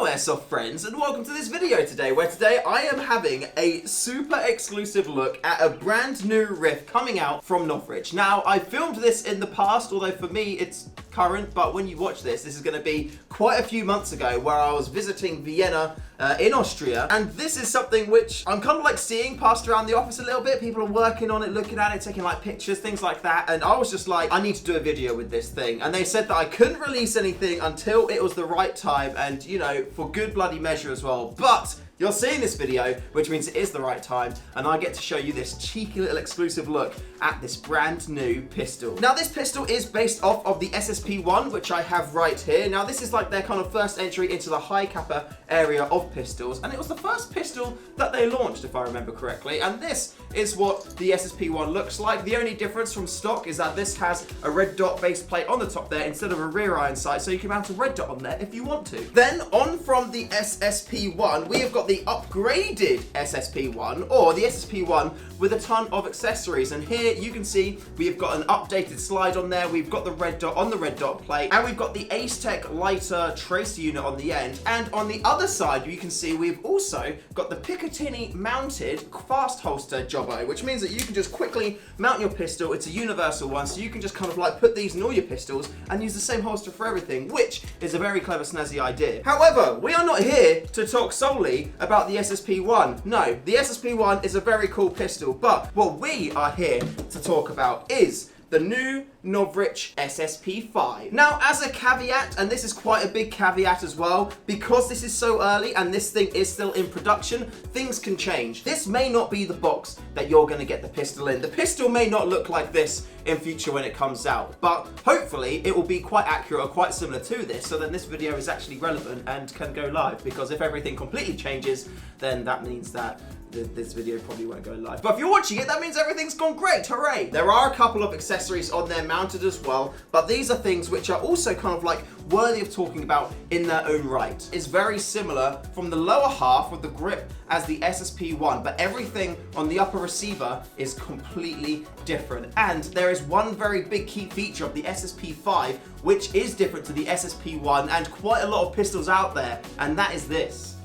Airsoft friends, and welcome to this video today, where today I am having a super exclusive look at a brand new riff coming out from Novritsch. Now, I filmed this in the past, although for me it's current, but when you watch this is going to be quite a few months ago, where I was visiting Vienna in Austria, and this is something which I'm kind of like seeing passed around the office a little bit. People are working on it, looking at it, taking like pictures, things like that, and I was just like, I need to do a video with this thing. And they said that I couldn't release anything until it was the right time, and you know, for good bloody measure as well. But you're seeing this video, which means it is the right time, and I get to show you this cheeky little exclusive look at this brand new pistol. Now, this pistol is based off of the SP1, which I have right here. Now, this is like their kind of first entry into the Hi-Capa area of pistols, and it was the first pistol that they launched, if I remember correctly, and this is what the SP1 looks like. The only difference from stock is that this has a red dot base plate on the top there instead of a rear iron sight, so you can mount a red dot on there if you want to. Then, on from the SSP1, we have got the upgraded SSP1, or the SSP1 with a ton of accessories, and here you can see we've got an updated slide on there, we've got the red dot on the red dot plate, and we've got the Ace-Tech lighter tracer unit on the end, and on the other side you can see we've also got the Picatinny mounted fast holster jobbo, which means that you can just quickly mount your pistol. It's a universal one, so you can just kind of like put these in all your pistols and use the same holster for everything, which is a very clever snazzy idea. However, we are not here to talk solely about the SSP1. No, the SSP1 is a very cool pistol, but what we are here to talk about is the new Novritsch SP5. Now, as a caveat, and this is quite a big caveat as well, because this is so early and this thing is still in production, things can change. This may not be the box that you're going to get the pistol in. The pistol may not look like this in future when it comes out, but hopefully it will be quite accurate or quite similar to this, so then this video is actually relevant and can go live, because if everything completely changes, then that means that this video probably won't go live. But if you're watching it, that means everything's gone great, hooray! There are a couple of accessories on there mounted as well, but these are things which are also kind of like worthy of talking about in their own right. It's very similar from the lower half with the grip as the SSP1, but everything on the upper receiver is completely different. And there is one very big key feature of the SSP5, which is different to the SSP1 and quite a lot of pistols out there, and that is this.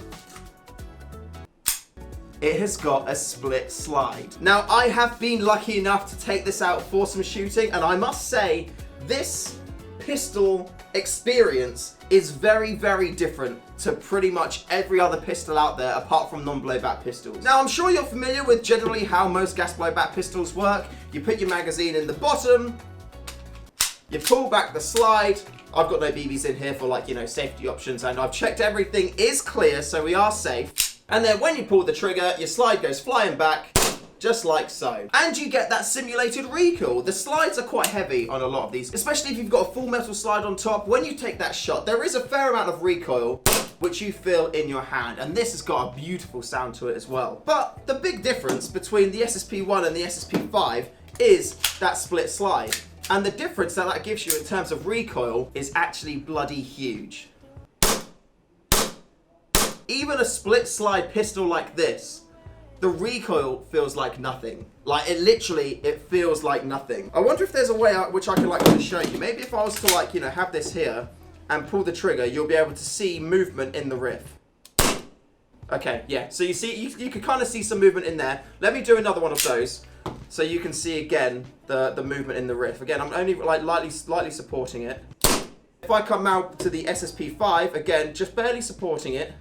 It has got a split slide. Now, I have been lucky enough to take this out for some shooting, and I must say, this pistol experience is very, very different to pretty much every other pistol out there apart from non-blowback pistols. Now, I'm sure you're familiar with generally how most gas blowback pistols work. You put your magazine in the bottom, you pull back the slide. I've got no BBs in here for, like, you know, safety options, and I've checked everything is clear, so we are safe. And then when you pull the trigger, your slide goes flying back, just like so. And you get that simulated recoil. The slides are quite heavy on a lot of these, especially if you've got a full metal slide on top. When you take that shot, there is a fair amount of recoil, which you feel in your hand. And this has got a beautiful sound to it as well. But the big difference between the SSP1 and the SSP5 is that split slide. And the difference that gives you in terms of recoil is actually bloody huge. Even a split slide pistol like this, the recoil feels like nothing. Like, it feels like nothing. I wonder if there's a way out which I can like to show you. Maybe if I was to, like, you know, have this here and pull the trigger, you'll be able to see movement in the riff. Okay, yeah, so you see, you can kind of see some movement in there. Let me do another one of those so you can see again the movement in the riff. Again, I'm only like lightly supporting it. If I come out to the SSP5, again, just barely supporting it,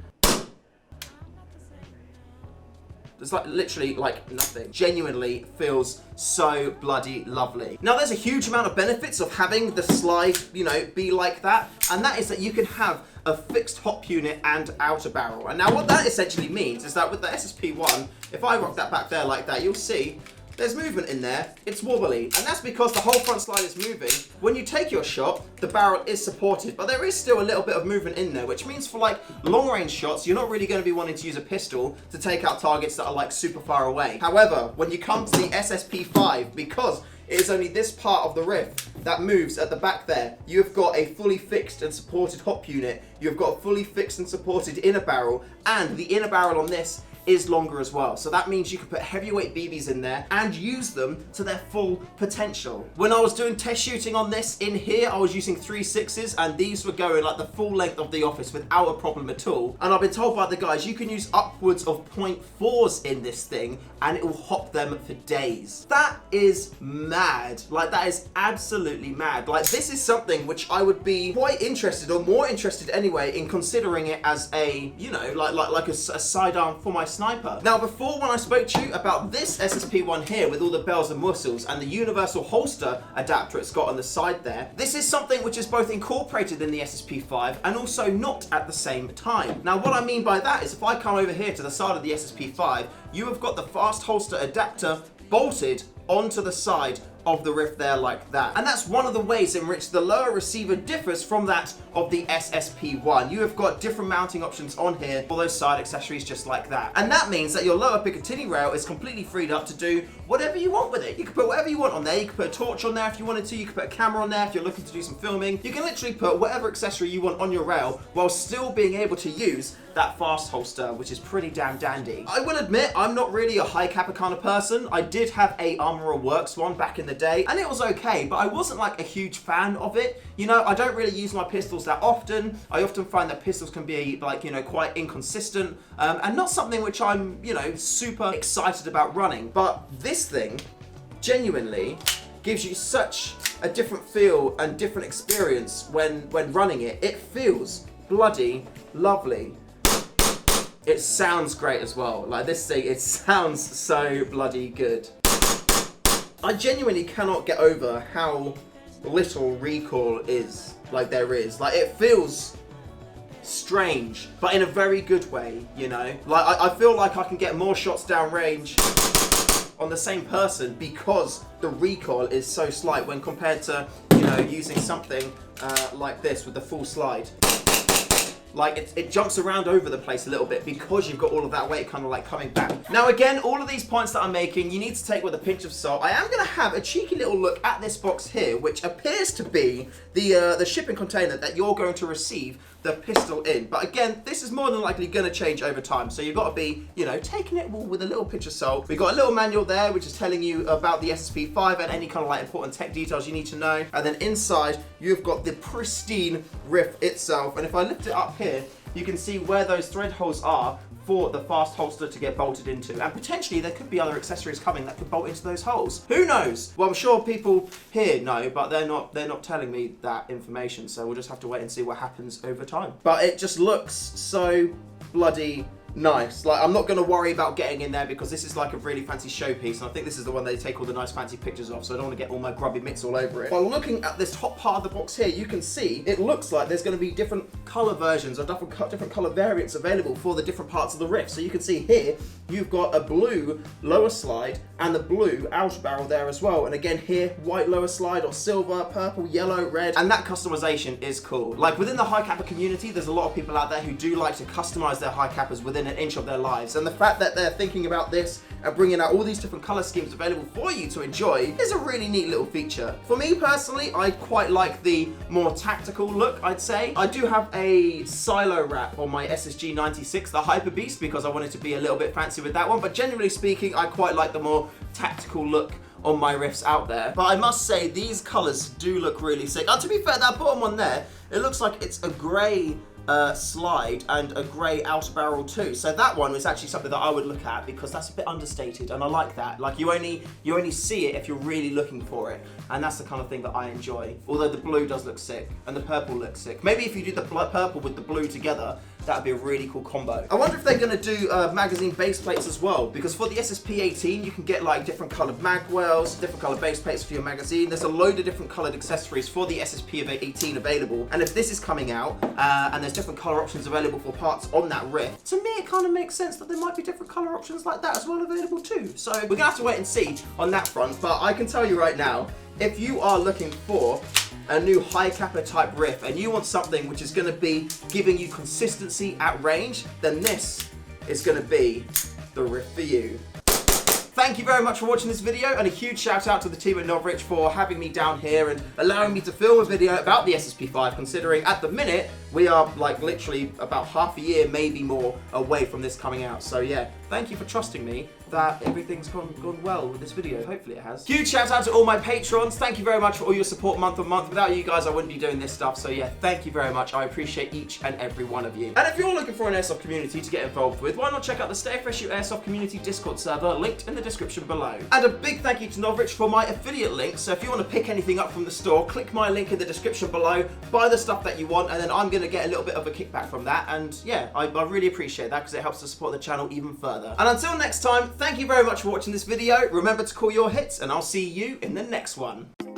it's like literally like nothing. Genuinely feels so bloody lovely. Now, there's a huge amount of benefits of having the slide, you know, be like that, and that is that you can have a fixed hop unit and outer barrel. And now what that essentially means is that with the SSP1, if I rock that back there like that, you'll see there's movement in there, it's wobbly, and that's because the whole front slide is moving. When you take your shot, the barrel is supported, but there is still a little bit of movement in there, which means for like long range shots, you're not really going to be wanting to use a pistol to take out targets that are like super far away. However, when you come to the SSP5, because it is only this part of the riff that moves at the back there, you've got a fully fixed and supported hop unit, you've got a fully fixed and supported inner barrel, and the inner barrel on this is longer as well. So that means you can put heavyweight BBs in there and use them to their full potential. When I was doing test shooting on this in here, I was using 3.6s, and these were going like the full length of the office without a problem at all. And I've been told by the guys you can use upwards of 0.4s in this thing and it will hop them for days. That is mad. Like, that is absolutely mad. Like, this is something which I would be quite interested, or more interested anyway, in considering it as a, you know, like a sidearm for my sniper. Now, before, when I spoke to you about this SSP1 here with all the bells and whistles and the universal holster adapter it's got on the side there, this is something which is both incorporated in the SSP5 and also not at the same time. Now, what I mean by that is if I come over here to the side of the SSP5, you have got the fast holster adapter bolted onto the side of the Rift there like that. And that's one of the ways in which the lower receiver differs from that of the SSP1. You have got different mounting options on here for those side accessories just like that. And that means that your lower Picatinny rail is completely freed up to do whatever you want with it. You can put whatever you want on there. You can put a torch on there if you wanted to. You can put a camera on there if you're looking to do some filming. You can literally put whatever accessory you want on your rail while still being able to use that fast holster, which is pretty damn dandy. I will admit, I'm not really a Hi-Capa kind of person. I did have a Armourer Works one back in the day, and it was okay, but I wasn't like a huge fan of it. You know, I don't really use my pistols that often. I often find that pistols can be, like, you know, quite inconsistent, and not something which I'm, you know, super excited about running. But this thing genuinely gives you such a different feel and different experience when running it. It feels bloody lovely. It sounds great as well. Like, this thing, it sounds so bloody good. I genuinely cannot get over how little recoil is, like, there is. Like, it feels strange, but in a very good way, you know? Like, I feel like I can get more shots down range on the same person because the recoil is so slight when compared to, you know, using something like this with the full slide. Like, it jumps around over the place a little bit because you've got all of that weight kind of like coming back. Now again, all of these points that I'm making, you need to take with a pinch of salt. I am going to have a cheeky little look at this box here, which appears to be the shipping container that you're going to receive the pistol in. But again, this is more than likely going to change over time. So you've got to be, you know, taking it all with a little pinch of salt. We've got a little manual there, which is telling you about the SSP5 and any kind of like important tech details you need to know. And then inside, you've got the pristine Rift itself. And if I lift it up here, you can see where those thread holes are for the fast holster to get bolted into. And potentially there could be other accessories coming that could bolt into those holes. Who knows? Well, I'm sure people here know, but they're not telling me that information, so we'll just have to wait and see what happens over time. But it just looks so bloody nice. Like, I'm not going to worry about getting in there because this is like a really fancy showpiece, and I think this is the one they take all the nice fancy pictures of, so I don't want to get all my grubby mitts all over it. While looking at this top part of the box here, you can see it looks like there's going to be different color versions or different color variants available for the different parts of the Rift. So you can see here you've got a blue lower slide and the blue outer barrel there as well, and again here white lower slide or silver, purple, yellow, red, and that customization is cool. Like, within the Hi-Capa community, there's a lot of people out there who do like to customize their Hi-Capas within an inch of their lives, and the fact that they're thinking about this and bringing out all these different color schemes available for you to enjoy is a really neat little feature. For me personally, I quite like the more tactical look, I'd say. I do have a silo wrap on my SSG 96, the Hyper Beast, because I wanted to be a little bit fancy with that one, but generally speaking, I quite like the more tactical look on my Rifts out there. But I must say, these colors do look really sick. To be fair, that bottom one there, it looks like it's a gray slide and a grey outer barrel too. So that one is actually something that I would look at because that's a bit understated, and I like that. Like, you only see it if you're really looking for it, and that's the kind of thing that I enjoy. Although the blue does look sick and the purple looks sick. Maybe if you do the purple with the blue together, that'd be a really cool combo. I wonder if they're going to do magazine base plates as well, because for the SSP18 you can get like different coloured mag wells, different coloured base plates for your magazine. There's a load of different coloured accessories for the SSP18 available, and if this is coming out and there's different colour options available for parts on that Rift, to me it kind of makes sense that there might be different colour options like that as well available too. So we're going to have to wait and see on that front, but I can tell you right now, if you are looking for a new Hi-Capa type Rift and you want something which is going to be giving you consistency at range, then this is going to be the Rift for you. Thank you very much for watching this video, and a huge shout out to the team at Novritsch for having me down here and allowing me to film a video about the SSP5, considering at the minute we are like literally about half a year, maybe more, away from this coming out. So yeah, thank you for trusting me that everything's gone well with this video. Hopefully it has. Huge shout out to all my patrons. Thank you very much for all your support month on month. Without you guys, I wouldn't be doing this stuff. So yeah, thank you very much. I appreciate each and every one of you. And if you're looking for an airsoft community to get involved with, why not check out the StayFreshShoe Airsoft Community Discord server, linked in the description below. And a big thank you to Novritsch for my affiliate link. So if you want to pick anything up from the store, click my link in the description below, buy the stuff that you want, and then I'm going to get a little bit of a kickback from that. And yeah, I really appreciate that because it helps to support the channel even further. And until next time, thank you very much for watching this video. Remember to call your hits, and I'll see you in the next one.